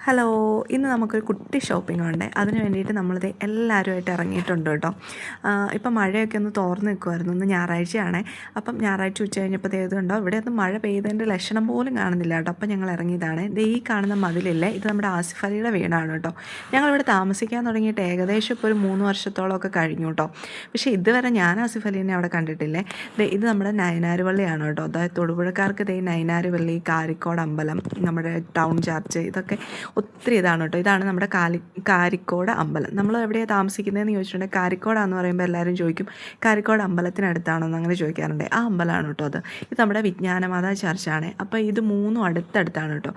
Hello, ഇന്ന് നമുക്കൊരു കുട്ടി ഷോപ്പിംഗ് ഉണ്ട്. അതിന് വേണ്ടിയിട്ട് നമ്മളിത് എല്ലാവരുമായിട്ട് ഇറങ്ങിയിട്ടുണ്ട് കേട്ടോ. ഇപ്പം മഴയൊക്കെ ഒന്ന് തോർന്ന് നിൽക്കുമായിരുന്നു. ഇന്ന് ഞായറാഴ്ചയാണേ. അപ്പം ഞായറാഴ്ച ഉച്ച കഴിഞ്ഞപ്പോൾ ഇതുണ്ടോ, ഇവിടെ ഒന്നും മഴ പെയ്തതിൻ്റെ ലക്ഷണം പോലും കാണുന്നില്ല കേട്ടോ. അപ്പം ഞങ്ങൾ ഇറങ്ങിയതാണ്. ഇത് ഈ കാണുന്ന മതിലില്ലേ, ഇത് നമ്മുടെ ആസിഫ് അലിയുടെ വീടാണ് കേട്ടോ. ഞങ്ങളിവിടെ താമസിക്കാൻ തുടങ്ങിയിട്ട് ഏകദേശം ഇപ്പോൾ ഒരു 3 വർഷത്തോളമൊക്കെ കഴിഞ്ഞു കേട്ടോ. പക്ഷേ ഇതുവരെ ഞാൻ ആസിഫ് അലീനെ അവിടെ കണ്ടിട്ടില്ലേ. ഇത് നമ്മുടെ നയനാരുപള്ളിയാണ് കേട്ടോ. അതായത് തൊടുപുഴക്കാർക്ക് നയനാരുപള്ളി, കാരിക്കോട് അമ്പലം, നമ്മുടെ ടൗൺ ചർച്ച്, ഇതൊക്കെ ഒത്തിരി ഇതാണ് കേട്ടോ. ഇതാണ് നമ്മുടെ കാരിക്കോട് അമ്പലം. നമ്മൾ എവിടെയാണ് താമസിക്കുന്നതെന്ന് ചോദിച്ചിട്ടുണ്ടെങ്കിൽ കാരിക്കോടാന്ന് പറയുമ്പോൾ എല്ലാവരും ചോദിക്കും കാരിക്കോട് അമ്പലത്തിനടുത്താണോ എന്ന് അങ്ങനെ ചോദിക്കാറുണ്ട്. ആ അമ്പലമാണ് കേട്ടോ അത്. ഇത് നമ്മുടെ വിജ്ഞാനമാതാ ചർച്ചാണ്. അപ്പോൾ ഇത് മൂന്നും അടുത്തടുത്താണ് കേട്ടോ.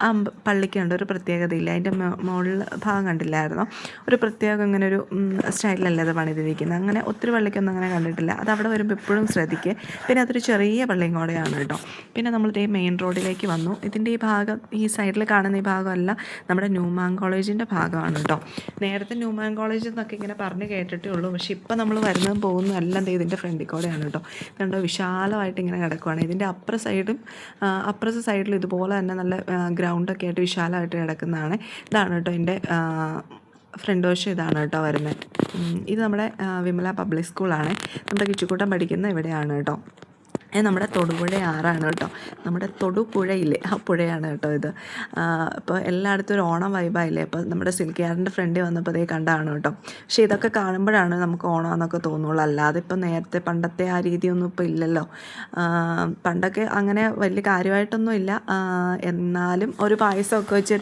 ആ പള്ളിക്കുണ്ട് ഒരു പ്രത്യേകതയില്ല. അതിൻ്റെ മുകളിൽ ഭാഗം കണ്ടില്ലായിരുന്നോ, ഒരു പ്രത്യേകം ഇങ്ങനെ ഒരു സ്റ്റൈലിലല്ലേ അത് പണിതിരിക്കുന്നത്. അങ്ങനെ ഒത്തിരി പള്ളിക്കൊന്നും അങ്ങനെ കണ്ടിട്ടില്ല. അത് അവിടെ വരുമ്പോൾ എപ്പോഴും ശ്രദ്ധിക്കുക. പിന്നെ അതൊരു ചെറിയ പള്ളിയും കൂടെയാണ് കേട്ടോ. പിന്നെ നമ്മളിതേ മെയിൻ റോഡിലേക്ക് വന്നു. ഇതിൻ്റെ ഈ ഭാഗം, ഈ സൈഡിൽ കാണുന്ന ഈ ഭാഗമല്ല നമ്മുടെ ന്യൂമാൻ കോളേജിൻ്റെ ഭാഗമാണ് കേട്ടോ. നേരത്തെ ന്യൂമാൻ കോളേജിൽ നിന്നൊക്കെ ഇങ്ങനെ പറഞ്ഞ് കേട്ടിട്ടേ ഉള്ളൂ. പക്ഷേ ഇപ്പം നമ്മൾ വരുന്നതും പോകുന്നതും എല്ലാം ഇതിൻ്റെ ഫ്രണ്ടിൽ കൂടെയാണ് കേട്ടോ. ഇതുണ്ടോ, വിശാലമായിട്ട് ഇങ്ങനെ കിടക്കുവാണ്. ഇതിൻ്റെ അപ്പുറത്തെ സൈഡിൽ ഇതുപോലെ തന്നെ നല്ല ഗ്രൗണ്ടൊക്കെ ആയിട്ട് വിശാലമായിട്ട് കിടക്കുന്നതാണ്. ഇതാണ് കേട്ടോ എൻ്റെ ഫ്രണ്ട് വശം. ഇതാണ് കേട്ടോ വരുന്നത്. ഇത് നമ്മുടെ വിമല പബ്ലിക് സ്കൂളാണ്. നമ്മുടെ കിച്ചുകൂട്ടം പഠിക്കുന്ന ഇവിടെയാണ് കേട്ടോ. നമ്മുടെ തൊടുപുഴ ആറാണ് കേട്ടോ. നമ്മുടെ തൊടുപുഴയില്ലേ, ആ പുഴയാണ് കേട്ടോ ഇത്. ഇപ്പോൾ എല്ലായിടത്തും ഒരു ഓണം വൈബായില്ലേ. അപ്പോൾ നമ്മുടെ സിൽക്ക് യാർഡിൻ്റെ ഫ്രണ്ടിൽ വന്നപ്പോൾ അതേ കണ്ടാണ് കേട്ടോ. പക്ഷേ ഇതൊക്കെ കാണുമ്പോഴാണ് നമുക്ക് ഓണമെന്നൊക്കെ തോന്നുള്ളൂ. അല്ലാതെ ഇപ്പോൾ നേരത്തെ പണ്ടത്തെ ആ രീതിയൊന്നും ഇപ്പോൾ ഇല്ലല്ലോ. പണ്ടൊക്കെ അങ്ങനെ വലിയ കാര്യമായിട്ടൊന്നും ഇല്ല. എന്നാലും ഒരു പായസമൊക്കെ വെച്ച്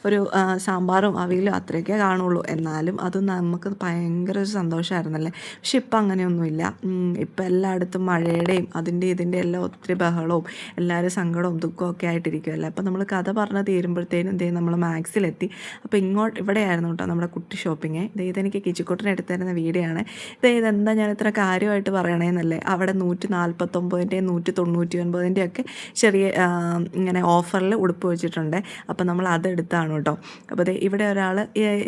ഒരു സാമ്പാറും അവിയലും അത്രയൊക്കെ കാണുള്ളൂ. എന്നാലും അത് നമുക്ക് ഭയങ്കര ഒരു സന്തോഷമായിരുന്നല്ലേ. പക്ഷെ ഇപ്പം അങ്ങനെയൊന്നുമില്ല. ഇപ്പം എല്ലായിടത്തും മഴയുടെയും ഇതിൻ്റെ എല്ലാം ഒത്തിരി ബഹളവും എല്ലാവരും സങ്കടവും ദുഃഖവും ഒക്കെ ആയിട്ടിരിക്കുമല്ലോ. അപ്പോൾ നമ്മൾ കഥ പറഞ്ഞ് തീരുമ്പോഴത്തേനും നമ്മൾ മാക്സിലെത്തി. അപ്പോൾ ഇവിടെയായിരുന്നു കേട്ടോ നമ്മുടെ കുട്ടി ഷോപ്പിങ്. ഇതെനിക്ക് കിച്ചിക്കുട്ടന് എടുത്തിരുന്ന വീഡിയോ ആണ്. ഇതെന്താ ഞാൻ ഇത്ര കാര്യമായിട്ട് പറയണേന്നല്ലേ. അവിടെ 149-ൻ്റെയും 199-ൻ്റെയും ഒക്കെ ചെറിയ ഇങ്ങനെ ഓഫറിൽ ഉടുപ്പ് വെച്ചിട്ടുണ്ട്. അപ്പോൾ നമ്മൾ അതെടുത്താണ് കേട്ടോ. അപ്പോൾ ഇവിടെ ഒരാൾ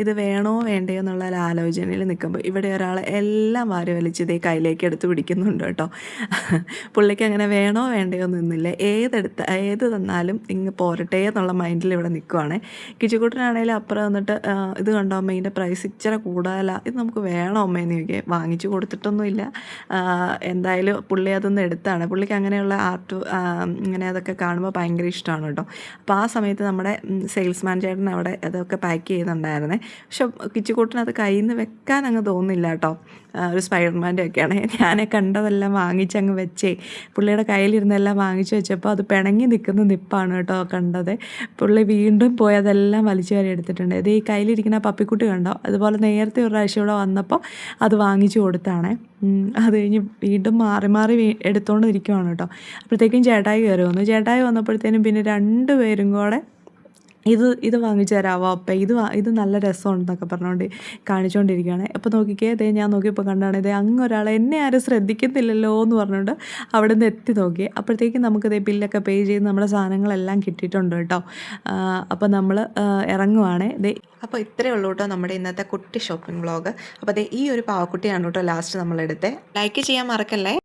ഇത് വേണോ വേണ്ടയോ എന്നുള്ള ആലോചനയിൽ നിൽക്കുമ്പോൾ ഇവിടെ ഒരാൾ എല്ലാം വാരി വലിച്ച് കയ്യിലേക്ക് എടുത്ത് പിടിക്കുന്നുണ്ട് കേട്ടോ. പുള്ളിക്ക് അങ്ങനെ വേണോ വേണ്ടയോ നിന്നില്ല. ഏത് തന്നാലും ഇങ്ങ് പോരട്ടെ എന്നുള്ള മൈൻഡിൽ ഇവിടെ നിൽക്കുവാണ്. കിച്ചുകൂട്ടനാണെങ്കിലും അപ്പുറം വന്നിട്ട് ഇത് കണ്ടോ അമ്മ, ഇതിൻ്റെ പ്രൈസ് ഇച്ചിരി കൂടുതലാണ്, ഇത് നമുക്ക് വേണോ അമ്മയെന്ന് ചോദിക്കുക. വാങ്ങിച്ചു കൊടുത്തിട്ടൊന്നുമില്ല. എന്തായാലും പുള്ളി അതൊന്നും എടുത്താണ്. പുള്ളിക്ക് അങ്ങനെയുള്ള ആർട്ട് ഇങ്ങനെ അതൊക്കെ കാണുമ്പോൾ ഭയങ്കര ഇഷ്ടമാണ് കേട്ടോ. അപ്പോൾ ആ സമയത്ത് നമ്മുടെ സെയിൽസ്മാൻ ചേട്ടൻ അവിടെ അതൊക്കെ പാക്ക് ചെയ്യുന്നുണ്ടായിരുന്നേ. പക്ഷെ കിച്ചുകൂട്ടനത് കയ്യിൽ നിന്ന് വെക്കാൻ അങ്ങ് തോന്നുന്നില്ല കേട്ടോ. ഒരു സ്പൈഡർമാൻ്റെ ഒക്കെയാണ്. ഞാൻ കണ്ടതെല്ലാം വാങ്ങിച്ചങ്ങ് വെച്ചേ. പുള്ളിയുടെ കയ്യിലിരുന്നെല്ലാം വാങ്ങിച്ചു വെച്ചപ്പോൾ അത് പിണങ്ങി നിൽക്കുന്ന നിപ്പാണ് കേട്ടോ കണ്ടത്. പുള്ളി വീണ്ടും പോയി അതെല്ലാം വലിച്ചു വാരി എടുത്തിട്ടുണ്ട്. ഇത് ഈ കയ്യിലിരിക്കുന്ന പപ്പിക്കുട്ടി കണ്ടോ, അതുപോലെ നേരത്തെ ഒരു പ്രാവശ്യം ഇവിടെ വന്നപ്പോൾ അത് വാങ്ങിച്ചു കൊടുത്താണ്. അത് കഴിഞ്ഞ് വീണ്ടും മാറി എടുത്തുകൊണ്ടിരിക്കുവാണ് കേട്ടോ. അപ്പോഴത്തേക്കും ചേട്ടായി കയറി വന്നു. ചേട്ടായി വന്നപ്പോഴത്തേനും പിന്നെ 2 പേരും കൂടെ ഇത് വാങ്ങിച്ചു തരാമോ അപ്പം, ഇത് നല്ല രസമുണ്ടെന്നൊക്കെ പറഞ്ഞുകൊണ്ട് കാണിച്ചുകൊണ്ടിരിക്കുകയാണ്. അപ്പോൾ നോക്കിക്കേ, ഞാൻ നോക്കിയപ്പോൾ കണ്ടാണ് അങ്ങൊരാൾ എന്നെ ആരും ശ്രദ്ധിക്കുന്നില്ലല്ലോ എന്ന് പറഞ്ഞുകൊണ്ട് അവിടെ നിന്ന് എത്തി നോക്കി. അപ്പോഴത്തേക്കും നമുക്ക് ബില്ലൊക്കെ പേ ചെയ്ത് നമ്മുടെ സാധനങ്ങളെല്ലാം കിട്ടിയിട്ടുണ്ട് കേട്ടോ. അപ്പോൾ നമ്മൾ ഇറങ്ങുവാണ്. അപ്പോൾ ഇത്രയേ ഉള്ളൂ കേട്ടോ നമ്മുടെ ഇന്നത്തെ കുട്ടി ഷോപ്പിംഗ് വ്ളോഗ്. അപ്പോൾ ഈ ഒരു പാവക്കുട്ടിയാണ് കേട്ടോ ലാസ്റ്റ് നമ്മളെടുത്തത്. ലൈക്ക് ചെയ്യാൻ മറക്കല്ലേ.